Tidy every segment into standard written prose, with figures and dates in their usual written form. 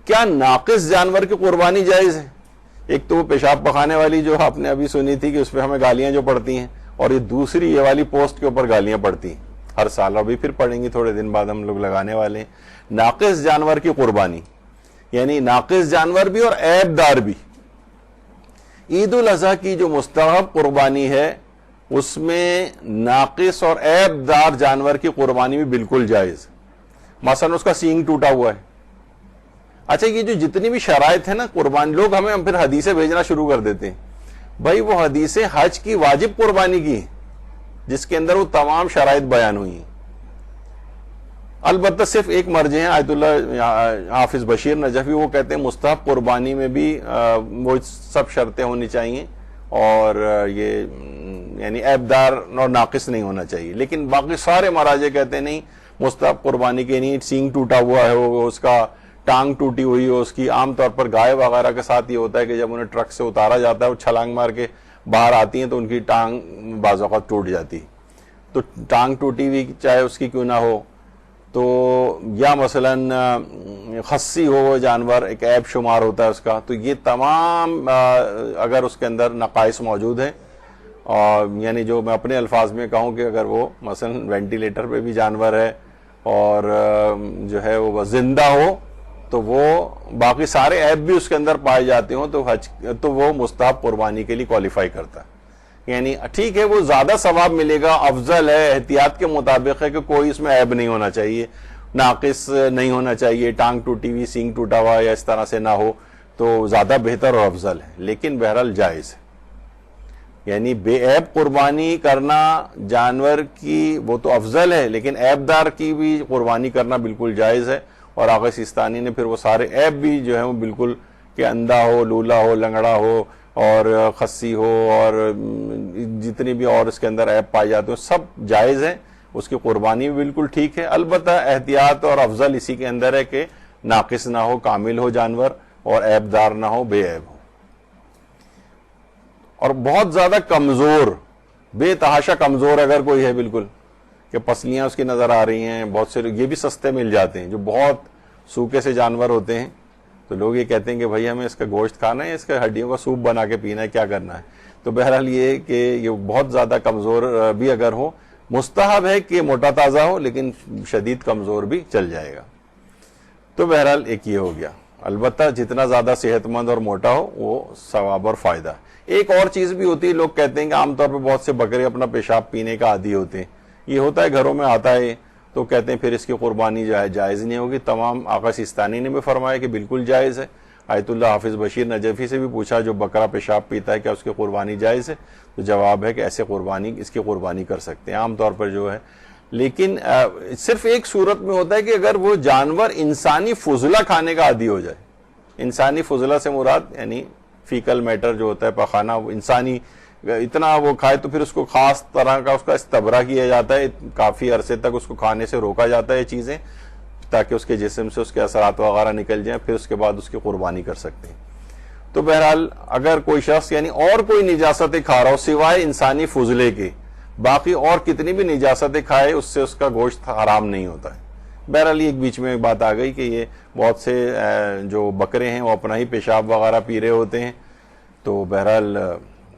کیا ناقص جانور کی قربانی جائز ہے؟ ایک تو وہ پیشاب پخانے والی جو آپ نے ابھی سنی تھی کہ اس پہ ہمیں گالیاں جو پڑتی ہیں، اور یہ دوسری یہ والی پوسٹ کے اوپر گالیاں پڑتی ہیں ہر سال، ابھی پھر پڑیں گی تھوڑے دن بعد ہم لوگ لگانے والے ہیں۔ ناقص جانور کی قربانی، یعنی ناقص جانور بھی اور عیب دار بھی۔ عید الاضحیٰ کی جو مستحب قربانی ہے اس میں ناقص اور عیب دار جانور کی قربانی بھی بالکل جائز، مثلا اس کا سینگ ٹوٹا ہوا ہے۔ اچھا، یہ جو جتنی بھی شرائط ہیں نا قربانی، لوگ ہمیں پھر حدیثیں بھیجنا شروع کر دیتے ہیں۔ بھائی وہ حدیثیں حج کی واجب قربانی کی ہیں جس کے اندر وہ تمام شرائط بیان ہوئی ہیں۔ البتہ صرف ایک مرجع ہیں آیت اللہ حافظ بشیر نجفی، وہ کہتے ہیں مستحب قربانی میں بھی وہ سب شرطیں ہونی چاہیے اور یہ یعنی عیب دار اور ناقص نہیں ہونا چاہیے، لیکن باقی سارے مراجع کہتے ہیں نہیں، مستحب قربانی کے نہیں سینگ ٹوٹا ہوا ہے، اس کا ٹانگ ٹوٹی ہوئی ہو اس کی۔ عام طور پر گائے وغیرہ کے ساتھ یہ ہوتا ہے کہ جب انہیں ٹرک سے اتارا جاتا ہے وہ چھلانگ مار کے باہر آتی ہیں تو ان کی ٹانگ بعض اوقات ٹوٹ جاتی، تو ٹانگ ٹوٹی ہوئی چاہے اس کی کیوں نہ ہو تو، یا مثلاً خصی ہو وہ جانور، ایک عیب شمار ہوتا ہے اس کا، تو یہ تمام اگر اس کے اندر نقائص موجود ہیں، اور یعنی جو میں اپنے الفاظ میں کہوں کہ اگر وہ مثلاً وینٹیلیٹر پہ بھی جانور ہے اور جو ہے وہ زندہ ہو تو وہ باقی سارے عیب بھی اس کے اندر پائے جاتے ہوں تو وہ مستحب قربانی کے لیے کوالیفائی کرتا ہے۔ یعنی ٹھیک ہے وہ زیادہ ثواب ملے گا، افضل ہے، احتیاط کے مطابق ہے کہ کوئی اس میں عیب نہیں ہونا چاہیے، ناقص نہیں ہونا چاہیے، ٹانگ ٹوٹی ہوئی سینگ ٹوٹا ہوا یا اس طرح سے نہ ہو، تو زیادہ بہتر اور افضل ہے، لیکن بہرحال جائز ہے۔ یعنی بے عیب قربانی کرنا جانور کی وہ تو افضل ہے، لیکن عیب دار کی بھی قربانی کرنا بالکل جائز ہے، اور آقا سیستانی نے پھر وہ سارے عیب بھی جو ہیں وہ بالکل کہ اندھا ہو، لولا ہو، لنگڑا ہو اور خصی ہو اور جتنی بھی اور اس کے اندر عیب پائے جاتے ہیں سب جائز ہیں، اس کی قربانی بھی بالکل ٹھیک ہے۔ البتہ احتیاط اور افضل اسی کے اندر ہے کہ ناقص نہ ہو، کامل ہو جانور، اور عیب دار نہ ہو، بے عیب ہو۔ اور بہت زیادہ کمزور، بے تحاشا کمزور اگر کوئی ہے بالکل کہ پسلیاں اس کی نظر آ رہی ہیں، بہت سے یہ بھی سستے مل جاتے ہیں جو بہت سوکھے سے جانور ہوتے ہیں، تو لوگ یہ کہتے ہیں کہ بھائی ہمیں اس کا گوشت کھانا ہے، اس کے ہڈیوں کا سوپ بنا کے پینا ہے، کیا کرنا ہے؟ تو بہرحال یہ کہ یہ بہت زیادہ کمزور بھی اگر ہو، مستحب ہے کہ موٹا تازہ ہو، لیکن شدید کمزور بھی چل جائے گا۔ تو بہرحال ایک یہ ہو گیا، البتہ جتنا زیادہ صحت مند اور موٹا ہو وہ ثواب اور فائدہ۔ ایک اور چیز بھی ہوتی ہے، لوگ کہتے ہیں کہ عام طور پہ بہت سے بکرے اپنا پیشاب پینے کا عادی ہوتے ہیں، یہ ہوتا ہے گھروں میں آتا ہے، تو کہتے ہیں پھر اس کی قربانی جائز نہیں ہوگی۔ تمام آقا سیستانی نے بھی فرمایا کہ بالکل جائز ہے۔ آیت اللہ حافظ بشیر نجفی سے بھی پوچھا جو بکرا پیشاب پیتا ہے کیا اس کی قربانی جائز ہے، تو جواب ہے کہ ایسے اس کی قربانی کر سکتے ہیں عام طور پر جو ہے، لیکن صرف ایک صورت میں ہوتا ہے کہ اگر وہ جانور انسانی فضلہ کھانے کا عادی ہو جائے۔ انسانی فضلہ سے مراد یعنی فیکل میٹر جو ہوتا ہے پخانہ، انسانی اتنا وہ کھائے تو پھر اس کو خاص طرح کا اس کا استبرا کیا جاتا ہے، کافی عرصے تک اس کو کھانے سے روکا جاتا ہے یہ چیزیں، تاکہ اس کے جسم سے اس کے اثرات وغیرہ نکل جائیں، پھر اس کے بعد اس کی قربانی کر سکتے ہیں۔ تو بہرحال اگر کوئی شخص یعنی اور کوئی نجاستیں کھا رہا ہو سوائے انسانی فضلے کے، باقی اور کتنی بھی نجاستیں کھائے اس سے اس کا گوشت حرام نہیں ہوتا ہے۔ بہرحال ایک بیچ میں ایک بات آ گئی کہ یہ بہت سے جو بکرے ہیں وہ اپنا ہی پیشاب وغیرہ پی رہے ہوتے ہیں، تو بہرحال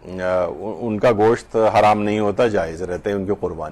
ان کا گوشت حرام نہیں ہوتا، جائز رہتا ہے ان کی قربانی۔